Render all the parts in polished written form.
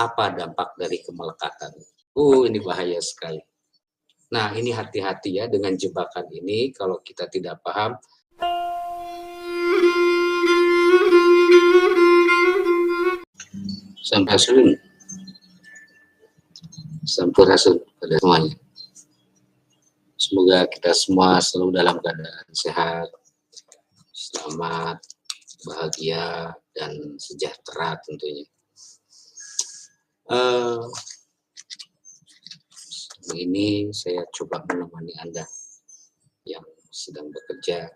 apa dampak dari kemelekatan? Ini bahaya sekali. Nah, ini hati-hati ya dengan jebakan ini, kalau kita tidak paham. Sampurasun pada semuanya. Semoga kita semua selalu dalam keadaan sehat, selamat, bahagia, dan sejahtera tentunya. Ini saya coba menemani Anda yang sedang bekerja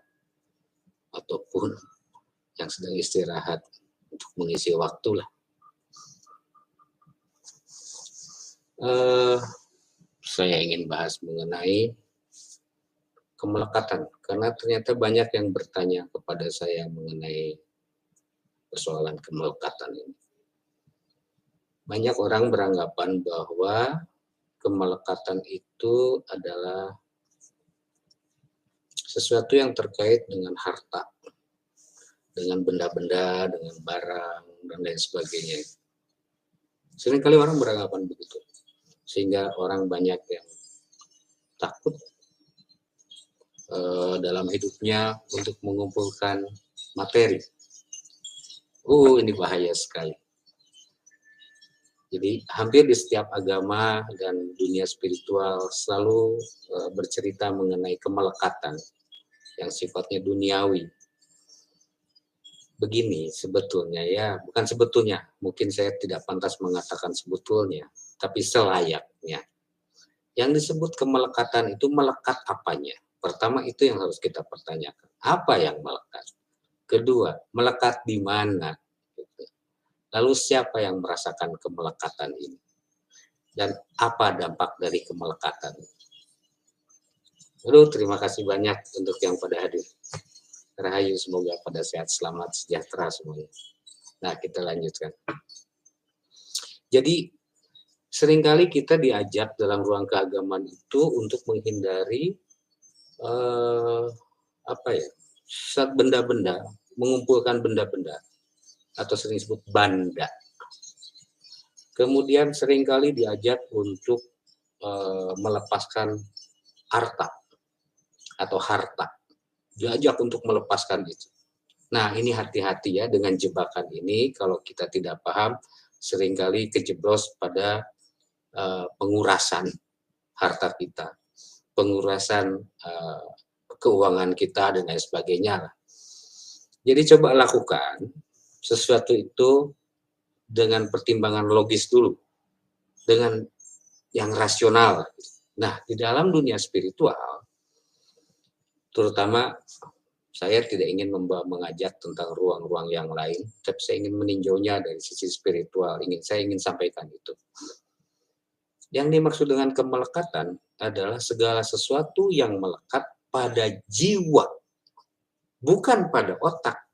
ataupun yang sedang istirahat untuk mengisi waktu lah. Saya ingin bahas mengenai kemelekatan, karena ternyata banyak yang bertanya kepada saya mengenai persoalan kemelekatan ini. Banyak orang beranggapan bahwa kemelekatan itu adalah sesuatu yang terkait dengan harta, dengan benda-benda, dengan barang, dan lain sebagainya. Seringkali orang beranggapan begitu, sehingga orang banyak yang takut dalam hidupnya untuk mengumpulkan materi. Ini bahaya sekali. Jadi hampir di setiap agama dan dunia spiritual selalu bercerita mengenai kemelekatan yang sifatnya duniawi. Begini sebetulnya ya, bukan sebetulnya, mungkin saya tidak pantas mengatakan sebetulnya, tapi selayaknya. Yang disebut kemelekatan itu melekat apanya? Pertama itu yang harus kita pertanyakan. Apa yang melekat? Kedua, melekat di mana? Lalu siapa yang merasakan kemelekatan ini? Dan apa dampak dari kemelekatan? Terima kasih banyak untuk yang pada hadir. Rahayu, semoga pada sehat, selamat, sejahtera semuanya. Nah, kita lanjutkan. Jadi, seringkali kita diajak dalam ruang keagamaan itu untuk menghindari benda-benda, mengumpulkan benda-benda, atau sering disebut banda. Kemudian seringkali diajak untuk melepaskan harta atau harta. Diajak untuk melepaskan itu. Nah, ini hati-hati ya dengan jebakan ini, kalau kita tidak paham, seringkali kejeblos pada pengurasan harta kita, pengurasan keuangan kita, dan lain sebagainya. Jadi coba lakukan sesuatu itu dengan pertimbangan logis dulu, dengan yang rasional. Nah, di dalam dunia spiritual, terutama saya tidak ingin mengajak tentang ruang-ruang yang lain, tapi saya ingin meninjaunya dari sisi spiritual. Saya ingin sampaikan itu. Yang dimaksud dengan kemelekatan adalah segala sesuatu yang melekat pada jiwa, bukan pada otak.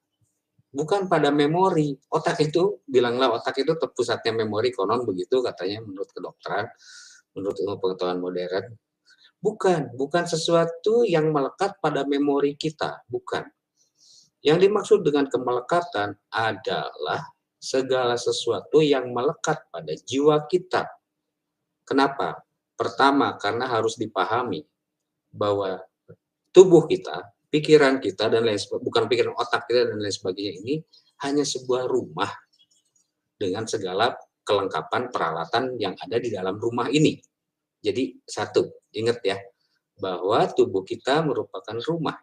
Bukan pada memori. Otak itu, bilanglah otak itu terpusatnya memori, konon begitu katanya menurut kedokteran, menurut ilmu pengetahuan modern. Bukan sesuatu yang melekat pada memori kita, bukan. Yang dimaksud dengan kemelekatan adalah segala sesuatu yang melekat pada jiwa kita. Kenapa? Pertama, karena harus dipahami bahwa tubuh kita, pikiran kita, dan lain sebagainya, bukan pikiran, otak kita dan lain sebagainya, ini hanya sebuah rumah dengan segala kelengkapan peralatan yang ada di dalam rumah ini. Jadi satu, ingat ya, bahwa tubuh kita merupakan rumah.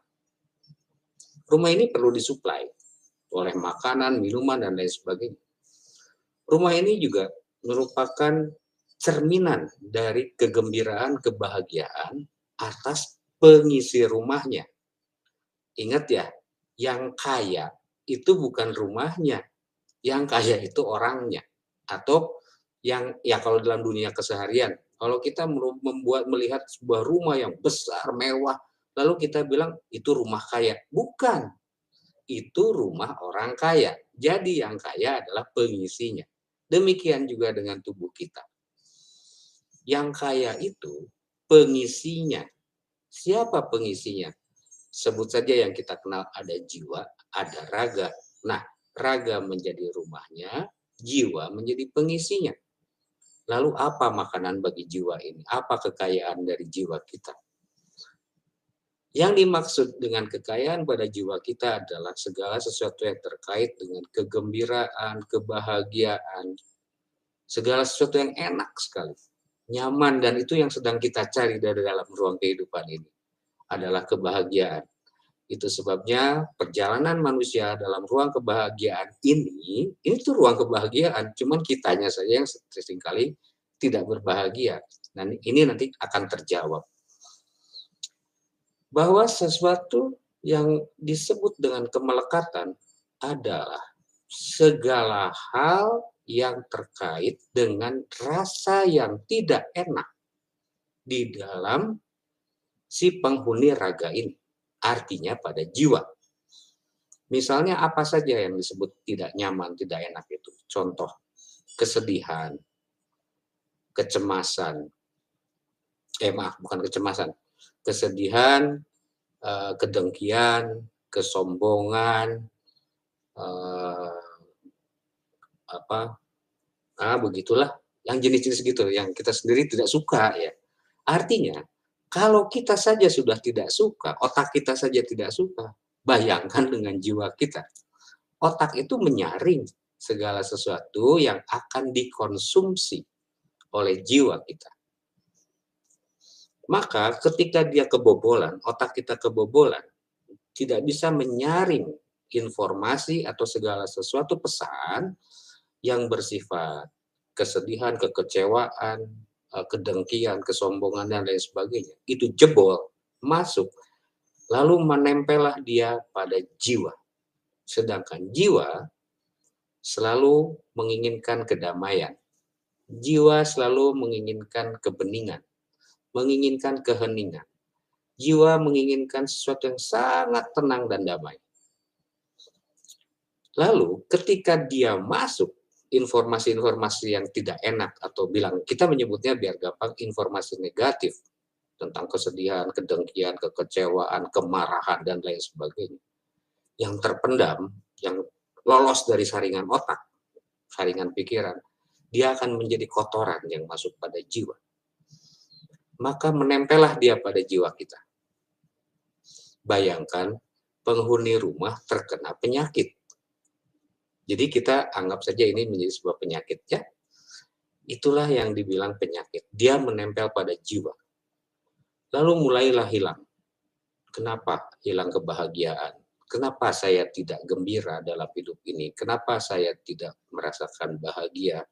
Rumah ini perlu disuplai oleh makanan, minuman, dan lain sebagainya. Rumah ini juga merupakan cerminan dari kegembiraan, kebahagiaan atas pengisi rumahnya. Ingat ya, yang kaya itu bukan rumahnya, yang kaya itu orangnya. Atau yang, ya kalau dalam dunia keseharian, kalau kita melihat sebuah rumah yang besar, mewah, lalu kita bilang itu rumah kaya. Bukan, itu rumah orang kaya. Jadi yang kaya adalah pengisinya. Demikian juga dengan tubuh kita. Yang kaya itu pengisinya. Siapa pengisinya? Sebut saja yang kita kenal, ada jiwa, ada raga. Nah, raga menjadi rumahnya, jiwa menjadi pengisinya. Lalu apa makanan bagi jiwa ini? Apa kekayaan dari jiwa kita? Yang dimaksud dengan kekayaan pada jiwa kita adalah segala sesuatu yang terkait dengan kegembiraan, kebahagiaan, segala sesuatu yang enak sekali, nyaman, dan itu yang sedang kita cari dari dalam ruang kehidupan ini adalah kebahagiaan. Itu sebabnya perjalanan manusia dalam ruang kebahagiaan ini tuh ruang kebahagiaan, cuman kitanya saja yang seringkali tidak berbahagia. Dan ini nanti akan terjawab. Bahwa sesuatu yang disebut dengan kemelekatan adalah segala hal yang terkait dengan rasa yang tidak enak di dalam si penghuni raga ini. Artinya pada jiwa. Misalnya apa saja yang disebut tidak nyaman, tidak enak itu. Contoh, kesedihan, kecemasan, bukan kecemasan, kesedihan, kedengkian, kesombongan, begitulah, yang jenis-jenis gitu, yang kita sendiri tidak suka ya. Artinya, kalau kita saja sudah tidak suka, otak kita saja tidak suka, bayangkan dengan jiwa kita. Otak itu menyaring segala sesuatu yang akan dikonsumsi oleh jiwa kita. Maka ketika dia kebobolan, otak kita kebobolan, tidak bisa menyaring informasi atau segala sesuatu pesan yang bersifat kesedihan, kekecewaan, kedengkian, kesombongan, dan lain sebagainya. Itu jebol, masuk, lalu menempellah dia pada jiwa. Sedangkan jiwa selalu menginginkan kedamaian. Jiwa selalu menginginkan kebeningan, menginginkan keheningan. Jiwa menginginkan sesuatu yang sangat tenang dan damai. Lalu ketika dia masuk informasi-informasi yang tidak enak, atau kita menyebutnya biar gampang informasi negatif tentang kesedihan, kedengkian, kekecewaan, kemarahan, dan lain sebagainya, yang terpendam, yang lolos dari saringan otak, saringan pikiran, dia akan menjadi kotoran yang masuk pada jiwa. Maka menempellah dia pada jiwa kita. Bayangkan penghuni rumah terkena penyakit. Jadi kita anggap saja ini menjadi sebuah penyakit ya. Itulah yang dibilang penyakit. Dia menempel pada jiwa. Lalu mulailah hilang. Kenapa hilang kebahagiaan? Kenapa saya tidak gembira dalam hidup ini? Kenapa saya tidak merasakan bahagia?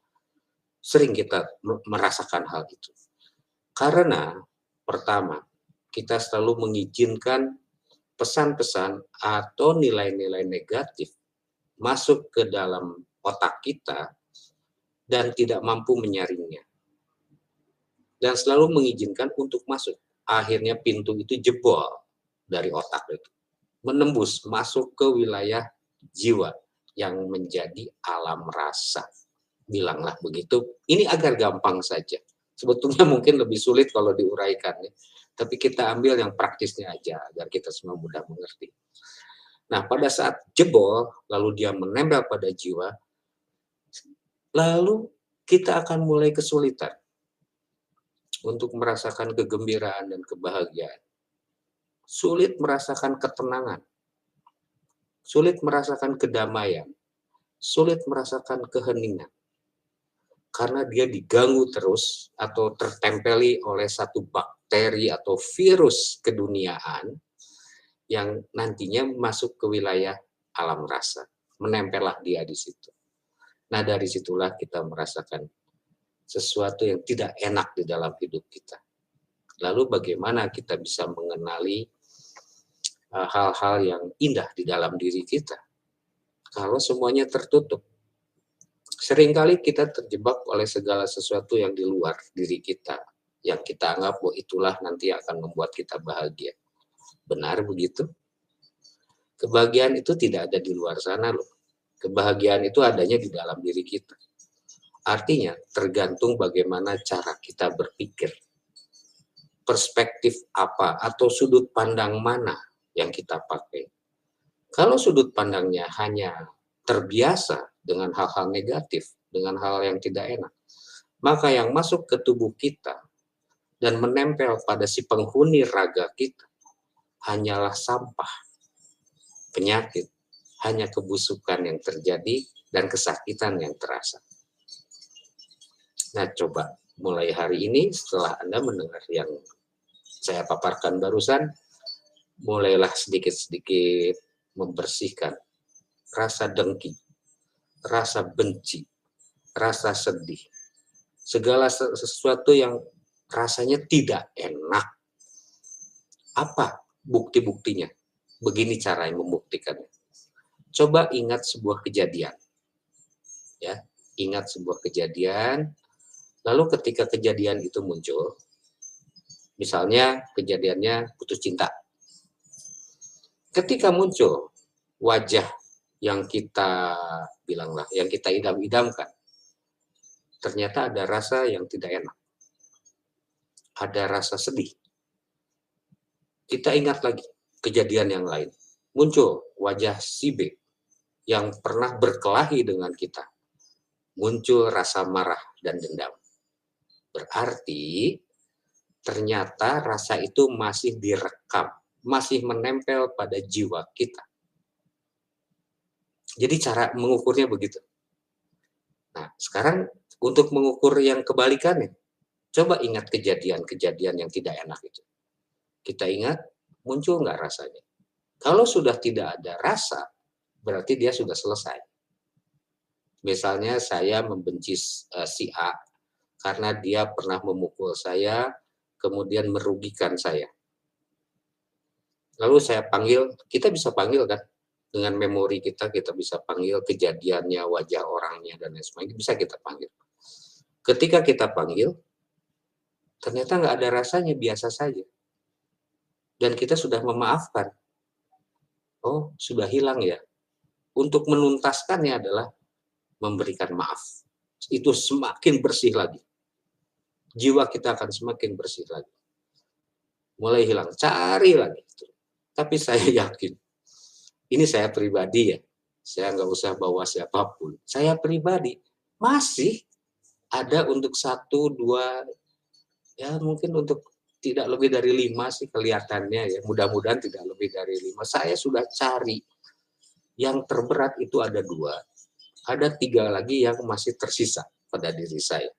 Sering kita merasakan hal itu. Karena pertama, kita selalu mengizinkan pesan-pesan atau nilai-nilai negatif masuk ke dalam otak kita dan tidak mampu menyaringnya. Dan selalu mengizinkan untuk masuk. Akhirnya pintu itu jebol dari otak itu. Menembus, masuk ke wilayah jiwa yang menjadi alam rasa. Bilanglah begitu. Ini agar gampang saja. Sebetulnya mungkin lebih sulit kalau diuraikan. Ya. Tapi kita ambil yang praktisnya aja agar kita semua mudah mengerti. Nah, pada saat jebol, lalu dia menempel pada jiwa, lalu kita akan mulai kesulitan untuk merasakan kegembiraan dan kebahagiaan. Sulit merasakan ketenangan, sulit merasakan kedamaian, sulit merasakan keheningan. Karena dia diganggu terus atau tertempeli oleh satu bakteri atau virus keduniaan yang nantinya masuk ke wilayah alam rasa. Menempellah dia di situ. Nah, dari situlah kita merasakan sesuatu yang tidak enak di dalam hidup kita. Lalu bagaimana kita bisa mengenali hal-hal yang indah di dalam diri kita? Kalau semuanya tertutup. Seringkali kita terjebak oleh segala sesuatu yang di luar diri kita. Yang kita anggap bahwa itulah nanti akan membuat kita bahagia. Benar begitu? Kebahagiaan itu tidak ada di luar sana loh. Kebahagiaan itu adanya di dalam diri kita. Artinya tergantung bagaimana cara kita berpikir. Perspektif apa atau sudut pandang mana yang kita pakai. Kalau sudut pandangnya hanya terbiasa dengan hal-hal negatif, dengan hal yang tidak enak, maka yang masuk ke tubuh kita dan menempel pada si penghuni raga kita hanyalah sampah, penyakit, hanya kebusukan yang terjadi dan kesakitan yang terasa. Nah, coba mulai hari ini setelah Anda mendengar yang saya paparkan barusan, mulailah sedikit-sedikit membersihkan rasa dengki, rasa benci, rasa sedih, segala sesuatu yang rasanya tidak enak. Apa bukti-buktinya? Begini cara yang membuktikannya. Coba ingat sebuah kejadian. Ya, ingat sebuah kejadian, lalu ketika kejadian itu muncul, misalnya kejadiannya putus cinta. Ketika muncul wajah yang kita bilanglah, yang kita idam-idamkan, ternyata ada rasa yang tidak enak. Ada rasa sedih. Kita ingat lagi kejadian yang lain. Muncul wajah si B yang pernah berkelahi dengan kita. Muncul rasa marah dan dendam. Berarti ternyata rasa itu masih direkam, masih menempel pada jiwa kita. Jadi cara mengukurnya begitu. Nah, sekarang untuk mengukur yang kebalikannya, coba ingat kejadian-kejadian yang tidak enak itu. Kita ingat, muncul nggak rasanya? Kalau sudah tidak ada rasa, berarti dia sudah selesai. Misalnya saya membenci si A karena dia pernah memukul saya, kemudian merugikan saya. Lalu saya panggil, kita bisa panggil kan? Dengan memori kita bisa panggil kejadiannya, wajah orangnya, dan lain sebagainya, bisa kita panggil. Ketika kita panggil, ternyata nggak ada rasanya, biasa saja. Dan kita sudah memaafkan. Oh, sudah hilang ya. Untuk menuntaskannya adalah memberikan maaf. Itu semakin bersih lagi. Jiwa kita akan semakin bersih lagi. Mulai hilang, cari lagi. Tapi saya yakin, ini saya pribadi ya, saya nggak usah bawa siapapun. Saya pribadi masih ada untuk 1, 2, ya mungkin untuk tidak lebih dari 5 sih kelihatannya ya. Mudah-mudahan tidak lebih dari 5. Saya sudah cari. Yang terberat itu ada 2. Ada 3 lagi yang masih tersisa pada diri saya.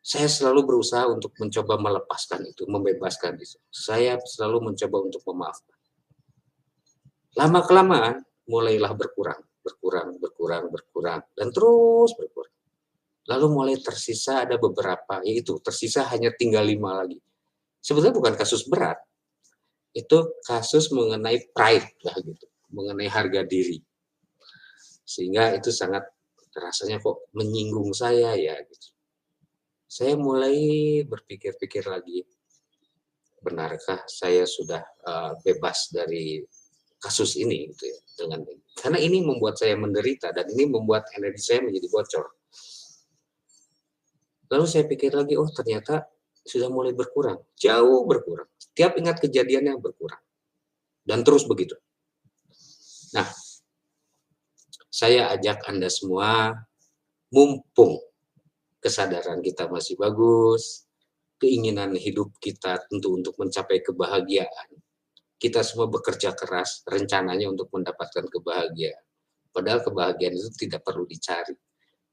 Saya selalu berusaha untuk mencoba melepaskan itu, membebaskan itu. Saya selalu mencoba untuk memaafkan. Lama-kelamaan mulailah berkurang, dan terus berkurang. Lalu mulai tersisa ada beberapa, yaitu tersisa hanya tinggal 5 lagi. Sebetulnya bukan kasus berat, itu kasus mengenai pride lah gitu, mengenai harga diri. Sehingga itu sangat rasanya kok menyinggung saya ya gitu. Saya mulai berpikir-pikir lagi, benarkah saya sudah bebas dari kasus ini gitu ya, karena ini membuat saya menderita dan ini membuat energi saya menjadi bocor. Lalu saya pikir lagi, oh ternyata sudah mulai berkurang, jauh berkurang. Setiap ingat kejadiannya berkurang. Dan terus begitu. Nah, saya ajak Anda semua, mumpung kesadaran kita masih bagus, keinginan hidup kita tentu untuk mencapai kebahagiaan. Kita semua bekerja keras, rencananya untuk mendapatkan kebahagiaan. Padahal kebahagiaan itu tidak perlu dicari.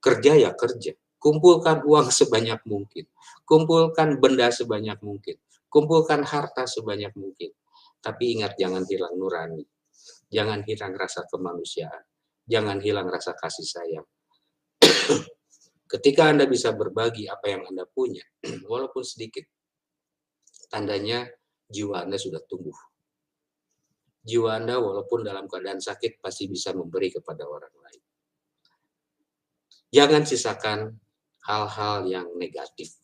Kerja ya kerja. Kumpulkan uang sebanyak mungkin. Kumpulkan benda sebanyak mungkin. Kumpulkan harta sebanyak mungkin. Tapi ingat, jangan hilang nurani. Jangan hilang rasa kemanusiaan. Jangan hilang rasa kasih sayang. Ketika Anda bisa berbagi apa yang Anda punya, walaupun sedikit, tandanya jiwa Anda sudah tumbuh. Jiwa Anda walaupun dalam keadaan sakit pasti bisa memberi kepada orang lain. Jangan sisakan hal-hal yang negatif.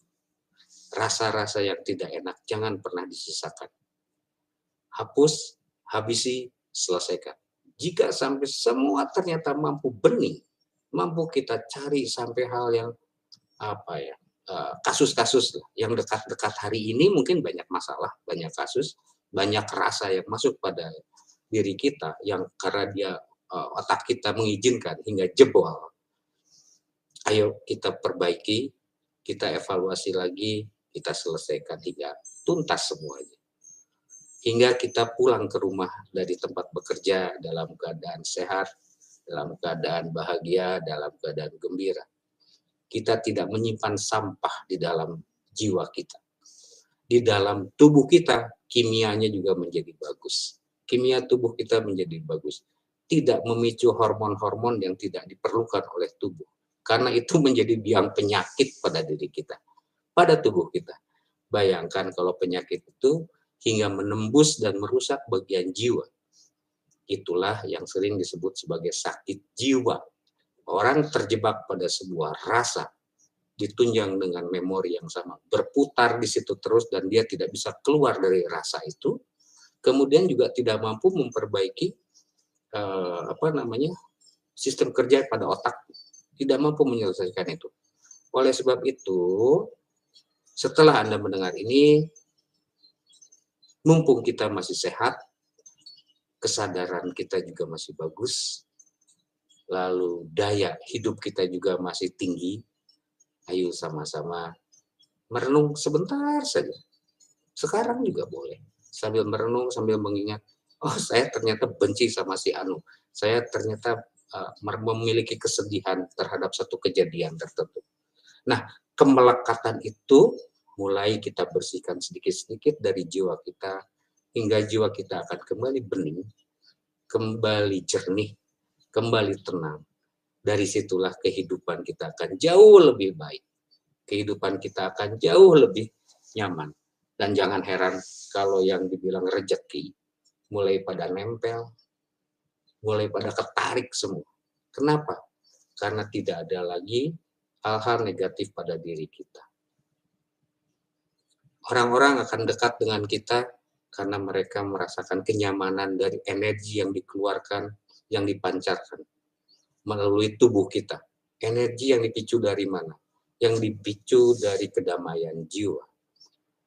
Rasa-rasa yang tidak enak jangan pernah disisakan. Hapus, habisi, selesaikan. Jika sampai semua ternyata mampu bening, mampu kita cari sampai hal yang kasus-kasus yang dekat-dekat hari ini mungkin banyak masalah, banyak kasus, banyak rasa yang masuk pada diri kita yang karena dia otak kita mengizinkan hingga jebol. Ayo kita perbaiki, kita evaluasi lagi, kita selesaikan hingga tuntas semuanya. Hingga kita pulang ke rumah dari tempat bekerja dalam keadaan sehat, dalam keadaan bahagia, dalam keadaan gembira. Kita tidak menyimpan sampah di dalam jiwa kita. Di dalam tubuh kita, kimianya juga menjadi bagus. Kimia tubuh kita menjadi bagus. Tidak memicu hormon-hormon yang tidak diperlukan oleh tubuh. Karena itu menjadi biang penyakit pada diri kita, pada tubuh kita. Bayangkan kalau penyakit itu hingga menembus dan merusak bagian jiwa. Itulah yang sering disebut sebagai sakit jiwa. Orang terjebak pada sebuah rasa, ditunjang dengan memori yang sama, berputar di situ terus dan dia tidak bisa keluar dari rasa itu. Kemudian juga tidak mampu memperbaiki sistem kerja pada otak, tidak mampu menyelesaikan itu. Oleh sebab itu, setelah Anda mendengar ini, mumpung kita masih sehat, kesadaran kita juga masih bagus, lalu daya hidup kita juga masih tinggi, ayo sama-sama merenung sebentar saja. Sekarang juga boleh. Sambil merenung, sambil mengingat, oh saya ternyata benci sama si Anu. Saya ternyata memiliki kesedihan terhadap satu kejadian tertentu. Nah, kemelekatan itu mulai kita bersihkan sedikit-sedikit dari jiwa kita, hingga jiwa kita akan kembali bening, kembali jernih, kembali tenang. Dari situlah kehidupan kita akan jauh lebih baik. Kehidupan kita akan jauh lebih nyaman. Dan jangan heran kalau yang dibilang rezeki mulai pada nempel, mulai pada ketarik semua. Kenapa? Karena tidak ada lagi hal-hal negatif pada diri kita. Orang-orang akan dekat dengan kita karena mereka merasakan kenyamanan dari energi yang dikeluarkan, yang dipancarkan melalui tubuh kita. Energi yang dipicu dari mana? Yang dipicu dari kedamaian jiwa.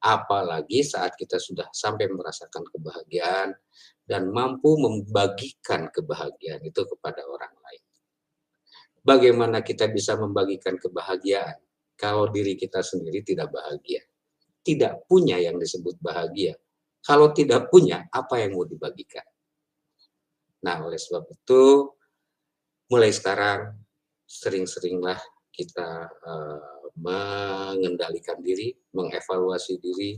Apalagi saat kita sudah sampai merasakan kebahagiaan dan mampu membagikan kebahagiaan itu kepada orang lain. Bagaimana kita bisa membagikan kebahagiaan kalau diri kita sendiri tidak bahagia? Tidak punya yang disebut bahagia. Kalau tidak punya, apa yang mau dibagikan? Nah, oleh sebab itu, mulai sekarang, sering-seringlah kita mengendalikan diri, mengevaluasi diri,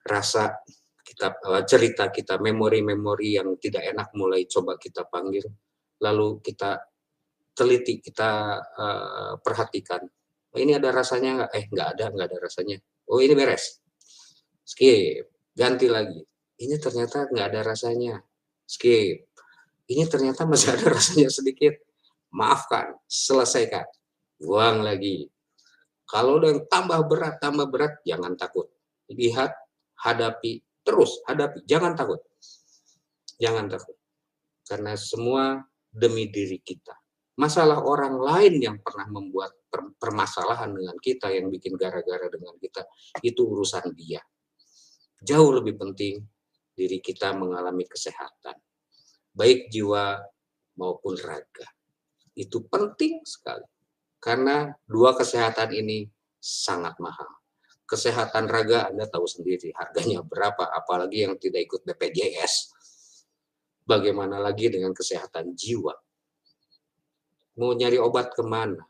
rasa kita, cerita kita, memori-memori yang tidak enak mulai coba kita panggil, lalu kita teliti, kita perhatikan. Oh, ini ada rasanya nggak? Nggak ada rasanya. Oh, ini beres. Skip, ganti lagi. Ini ternyata nggak ada rasanya. Skip. Ini ternyata masih ada rasanya sedikit. Maafkan, selesaikan. Buang lagi. Kalau udah yang tambah berat, jangan takut. Lihat, hadapi, terus hadapi. Jangan takut. Jangan takut. Karena semua demi diri kita. Masalah orang lain yang pernah membuat permasalahan dengan kita, yang bikin gara-gara dengan kita, itu urusan dia. Jauh lebih penting diri kita mengalami kesehatan, baik jiwa maupun raga. Itu penting sekali, karena dua kesehatan ini sangat mahal. Kesehatan raga Anda tahu sendiri harganya berapa, apalagi yang tidak ikut BPJS. Bagaimana lagi dengan kesehatan jiwa? Mau nyari obat kemana?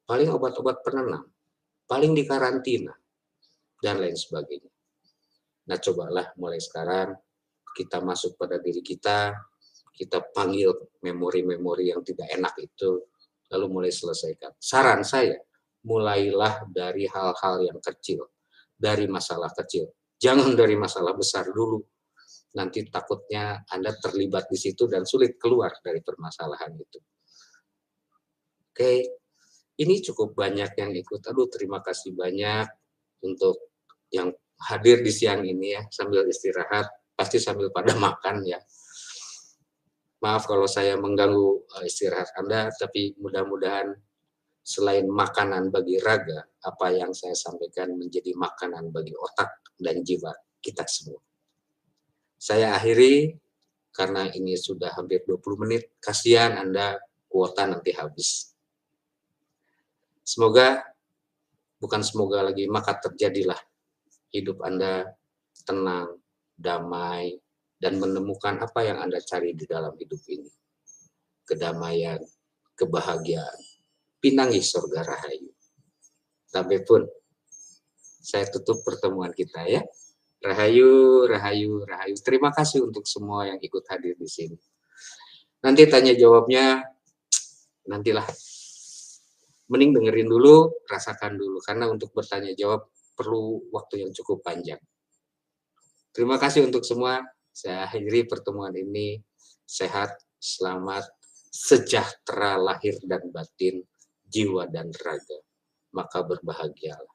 Paling obat-obat penenang, paling di karantina, dan lain sebagainya. Nah, cobalah mulai sekarang kita masuk pada diri kita panggil memori-memori yang tidak enak itu, lalu mulai selesaikan. Saran saya, mulailah dari hal-hal yang kecil, dari masalah kecil. Jangan dari masalah besar dulu. Nanti takutnya Anda terlibat di situ dan sulit keluar dari permasalahan itu. Oke, ini cukup banyak yang ikut. Aduh, terima kasih banyak untuk yang hadir di siang ini ya, sambil istirahat, pasti sambil pada makan ya. Maaf kalau saya mengganggu istirahat Anda, tapi mudah-mudahan selain makanan bagi raga, apa yang saya sampaikan menjadi makanan bagi otak dan jiwa kita semua. Saya akhiri, karena ini sudah hampir 20 menit, kasihan Anda kuota nanti habis. Semoga, bukan semoga lagi, maka terjadilah hidup Anda tenang, damai, dan menemukan apa yang Anda cari di dalam hidup ini. Kedamaian, kebahagiaan, pinangi surga rahayu. Sampai pun saya tutup pertemuan kita ya. Rahayu, rahayu, rahayu. Terima kasih untuk semua yang ikut hadir di sini. Nanti tanya jawabnya, nantilah. Mending dengerin dulu, rasakan dulu. Karena untuk bertanya jawab perlu waktu yang cukup panjang. Terima kasih untuk semua. Saya akhiri pertemuan ini. Sehat, selamat, sejahtera lahir dan batin, jiwa dan raga. Maka berbahagialah.